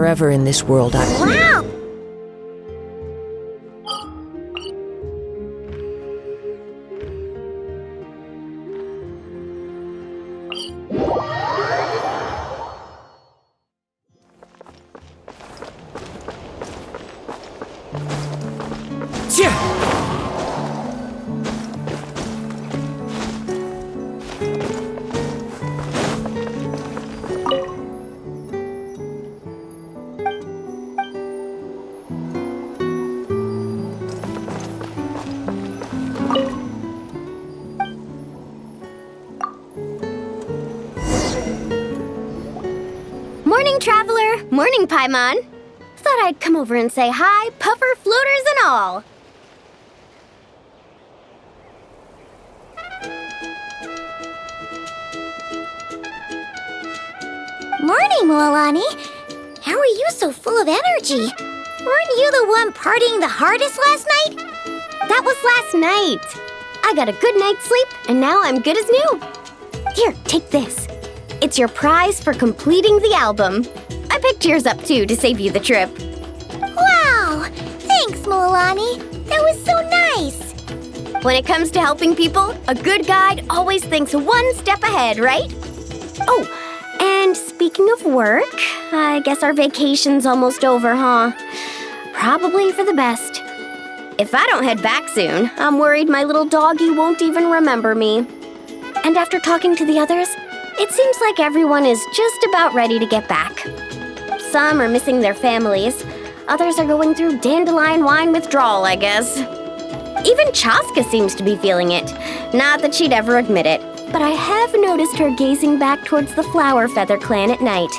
wherever in this world I... Wow! Morning, traveler. Morning, Paimon. Thought I'd come over and say hi, puffer, floaters, and all. Morning, Moalani. How are you so full of energy? Weren't you the one partying the hardest last night? That was last night. I got a good night's sleep, and now I'm good as new. Here, take this. It's your prize for completing the album. I picked yours up, too, to save you the trip. Wow! Thanks, Moalani. That was so nice. When it comes to helping people, a good guide always thinks one step ahead, right? Oh, and speaking of work, I guess our vacation's almost over, huh? Probably for the best. If I don't head back soon, I'm worried my little doggy won't even remember me. And after talking to the others, it seems like everyone is just about ready to get back. Some are missing their families. Others are going through dandelion wine withdrawal, I guess. Even Chaska seems to be feeling it. Not that she'd ever admit it, but I have noticed her gazing back towards the Flower Feather clan at night.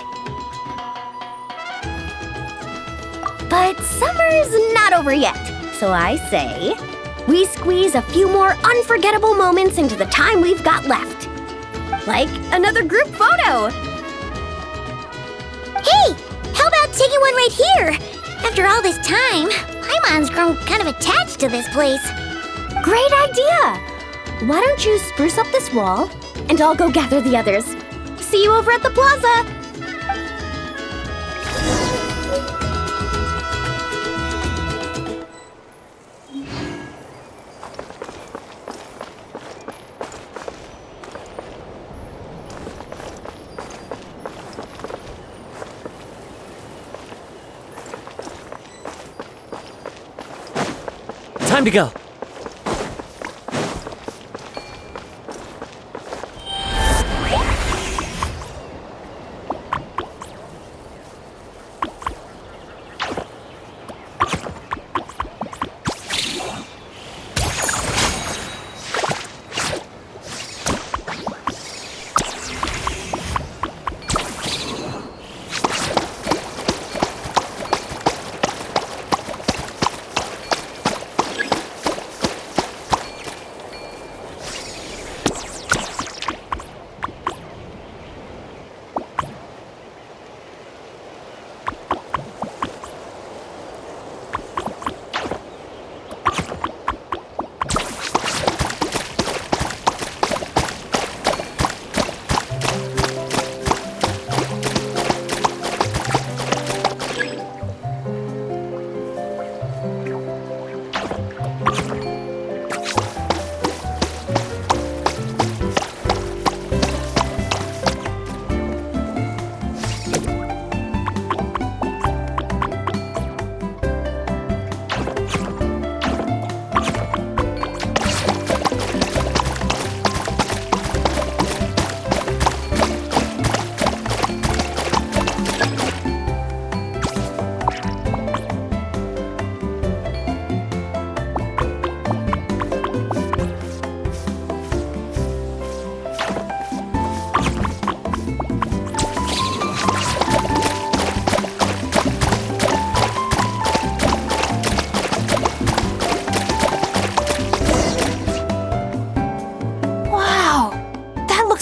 But summer's not over yet, so I say, we squeeze a few more unforgettable moments into the time we've got left. Like another group photo. Hey, how about taking one right here? After all this time, Paimon's grown kind of attached to this place. Great idea! Why don't you spruce up this wall, and I'll go gather the others. See you over at the plaza! Time to go.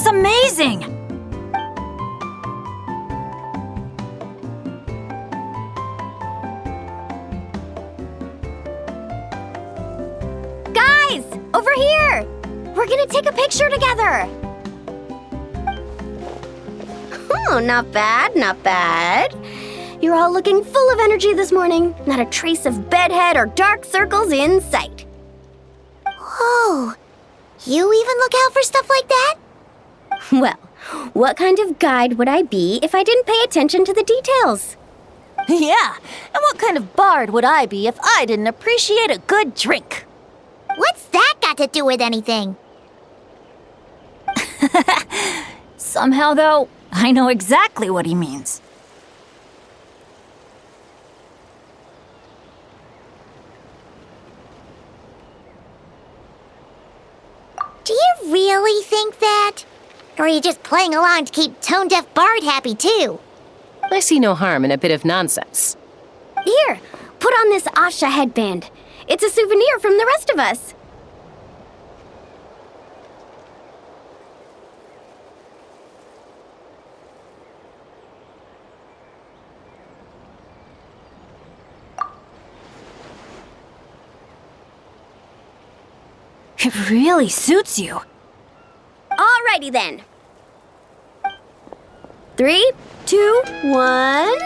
Amazing! Guys, over here! We're gonna take a picture together! Oh, not bad, not bad. You're all looking full of energy this morning. Not a trace of bedhead or dark circles in sight. Whoa, you even look out for stuff like that? Well, what kind of guide would I be if I didn't pay attention to the details? Yeah, and what kind of bard would I be if I didn't appreciate a good drink? What's that got to do with anything? Somehow, though, I know exactly what he means. Do you really think that? Or are you just playing along to keep tone-deaf Bard happy, too? I see no harm in a bit of nonsense. Here, put on this Asha headband. It's a souvenir from the rest of us. It really suits you. Alrighty then. 3, 2, 1.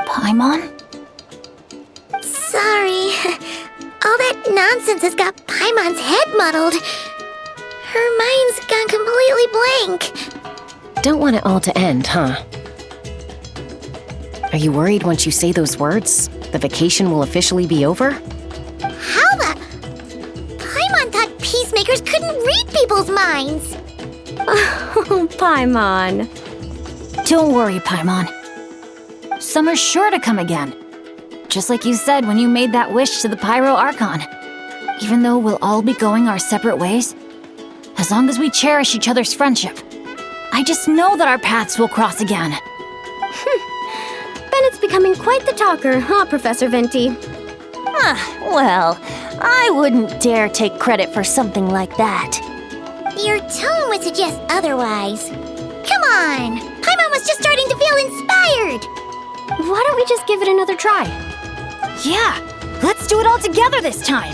Paimon? Sorry. All that nonsense has got Paimon's head muddled. Her mind's gone completely blank. Don't want it all to end, huh? Are you worried once you say those words, the vacation will officially be over? How the... Paimon thought peacemakers couldn't read people's minds. Oh, Paimon. Don't worry, Paimon. Summer's sure to come again. Just like you said when you made that wish to the Pyro Archon. Even though we'll all be going our separate ways, as long as we cherish each other's friendship, I just know that our paths will cross again. Bennett's becoming quite the talker, huh, Professor Venti? Well, I wouldn't dare take credit for something like that. Your tone would suggest otherwise. Come on! Paimon was just starting to feel inspired! Why don't we just give it another try? Yeah, let's do it all together this time.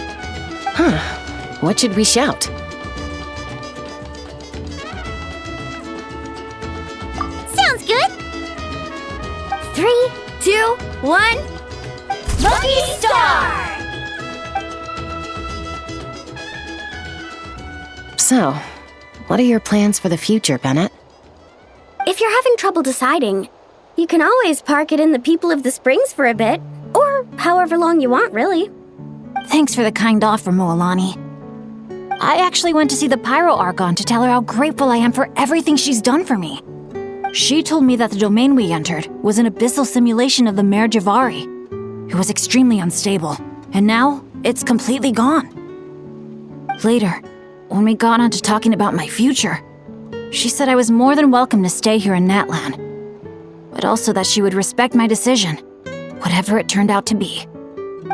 What should we shout? Sounds good! 3, 2, 1. Lucky Star! So, what are your plans for the future, Bennett? If you're having trouble deciding, you can always park it in the People of the Springs for a bit. Or however long you want, really. Thanks for the kind offer, Moalani. I actually went to see the Pyro Archon to tell her how grateful I am for everything she's done for me. She told me that the domain we entered was an abyssal simulation of the Mare Javari. It was extremely unstable, and now it's completely gone. Later, when we got on to talking about my future, she said I was more than welcome to stay here in Natlan, but also that she would respect my decision, whatever it turned out to be.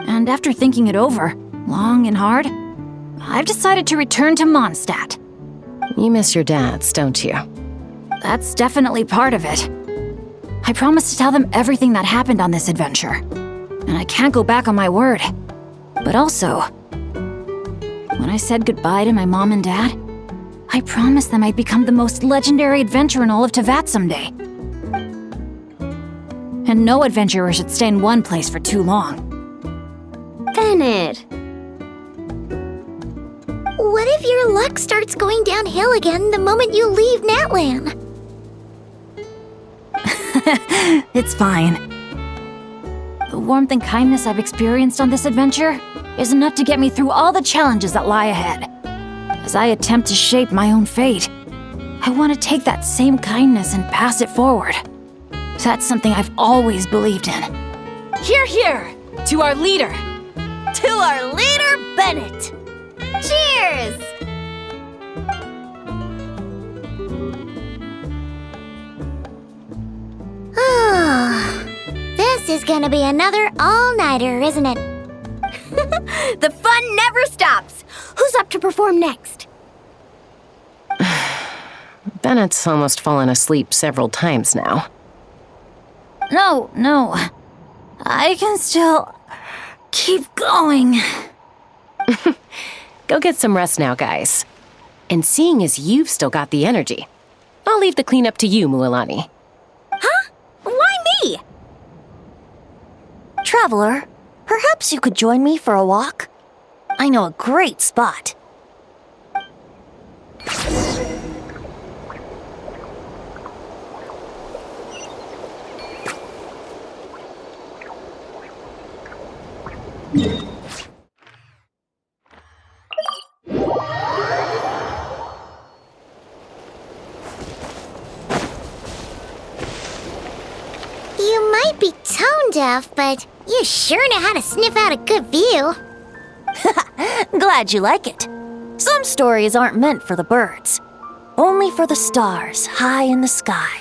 And after thinking it over, long and hard, I've decided to return to Mondstadt. You miss your dads, don't you? That's definitely part of it. I promised to tell them everything that happened on this adventure, and I can't go back on my word. But also, when I said goodbye to my mom and dad, I promised them I'd become the most legendary adventurer in all of Teyvat someday. And no adventurer should stay in one place for too long. Bennett. What if your luck starts going downhill again the moment you leave Natlan? It's fine. The warmth and kindness I've experienced on this adventure is enough to get me through all the challenges that lie ahead. As I attempt to shape my own fate, I want to take that same kindness and pass it forward. That's something I've always believed in. Hear, hear! To our leader! To our leader, Bennett! Cheers! This is gonna be another all-nighter, isn't it? The fun never stops. Who's up to perform next? Bennett's almost fallen asleep several times now. No. I can still keep going. Go get some rest now, guys. And seeing as you've still got the energy, I'll leave the cleanup to you, Mualani. Huh? Why me? Traveler, perhaps you could join me for a walk? I know a great spot. You might be tone deaf, but you sure know how to sniff out a good view. Glad you like it. Some stories aren't meant for the birds, only for the stars high in the sky.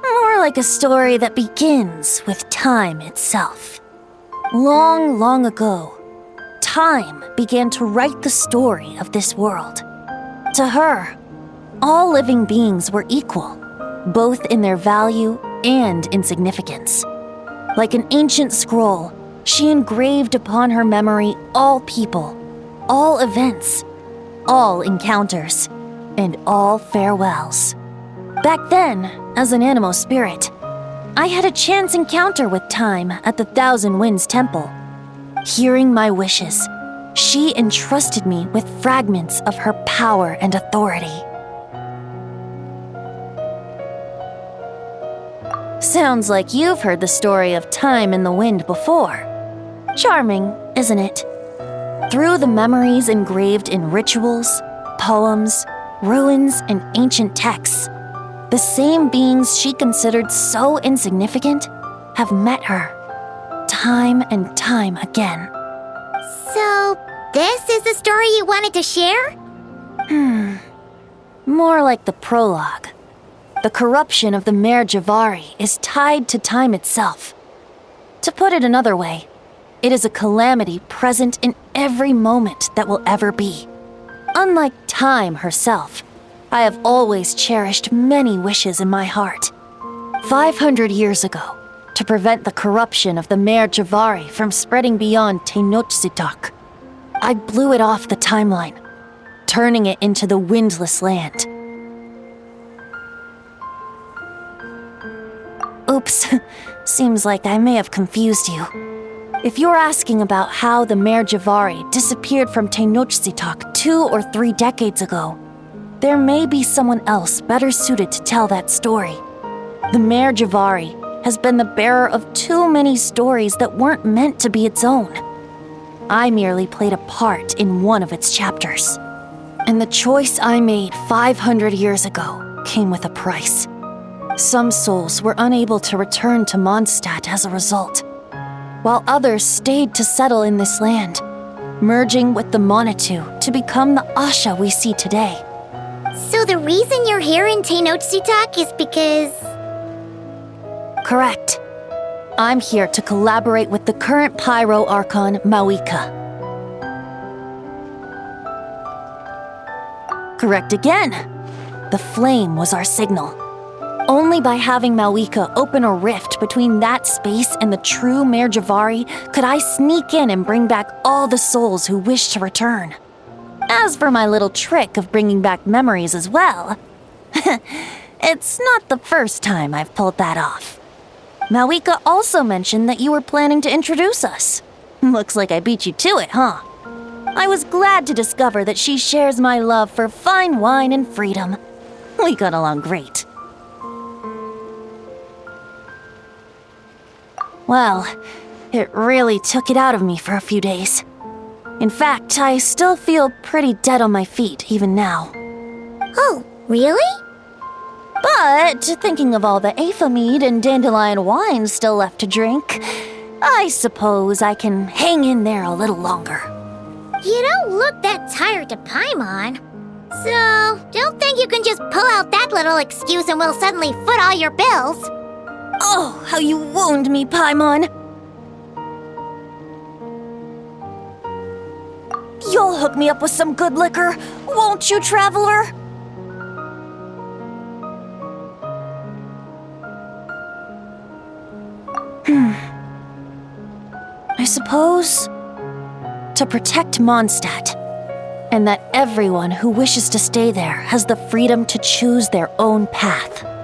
More like a story that begins with time itself. Long, long ago, time began to write the story of this world. To her, all living beings were equal, both in their value and in significance. Like an ancient scroll, she engraved upon her memory all people, all events, all encounters, and all farewells. Back then, as an animal spirit, I had a chance encounter with time at the Thousand Winds Temple. Hearing my wishes, she entrusted me with fragments of her power and authority. Sounds like you've heard the story of time and the wind before. Charming, isn't it? Through the memories engraved in rituals, poems, ruins, and ancient texts, the same beings she considered so insignificant have met her, time and time again. So, this is the story you wanted to share? More like the prologue. The corruption of the Mare Javari is tied to time itself. To put it another way, it is a calamity present in every moment that will ever be. Unlike time herself, I have always cherished many wishes in my heart. 500 years ago, to prevent the corruption of the Mare Javari from spreading beyond Tenochtitlan, I blew it off the timeline, turning it into the windless land. Oops, seems like I may have confused you. If you're asking about how the Mare Javari disappeared from Tenochtitlan 2 or 3 decades ago, there may be someone else better suited to tell that story. The Mare Javari has been the bearer of too many stories that weren't meant to be its own. I merely played a part in one of its chapters. And the choice I made 500 years ago came with a price. Some souls were unable to return to Mondstadt as a result, while others stayed to settle in this land, merging with the Monitu to become the Asha we see today. So the reason you're here in Tenochtitlan is because... Correct. I'm here to collaborate with the current Pyro Archon, Mawika. Correct again. The flame was our signal. Only by having Mawika open a rift between that space and the true Mare Javari could I sneak in and bring back all the souls who wish to return. As for my little trick of bringing back memories as well, it's not the first time I've pulled that off. Mawika also mentioned that you were planning to introduce us. Looks like I beat you to it, huh? I was glad to discover that she shares my love for fine wine and freedom. We got along great. Well, it really took it out of me for a few days. In fact, I still feel pretty dead on my feet even now. Oh, really? But thinking of all the Aether mead and dandelion wine still left to drink, I suppose I can hang in there a little longer. You don't look that tired to Paimon. So, don't think you can just pull out that little excuse and we'll suddenly foot all your bills. Oh, how you wound me, Paimon! You'll hook me up with some good liquor, won't you, traveler? suppose to protect Mondstadt, and that everyone who wishes to stay there has the freedom to choose their own path.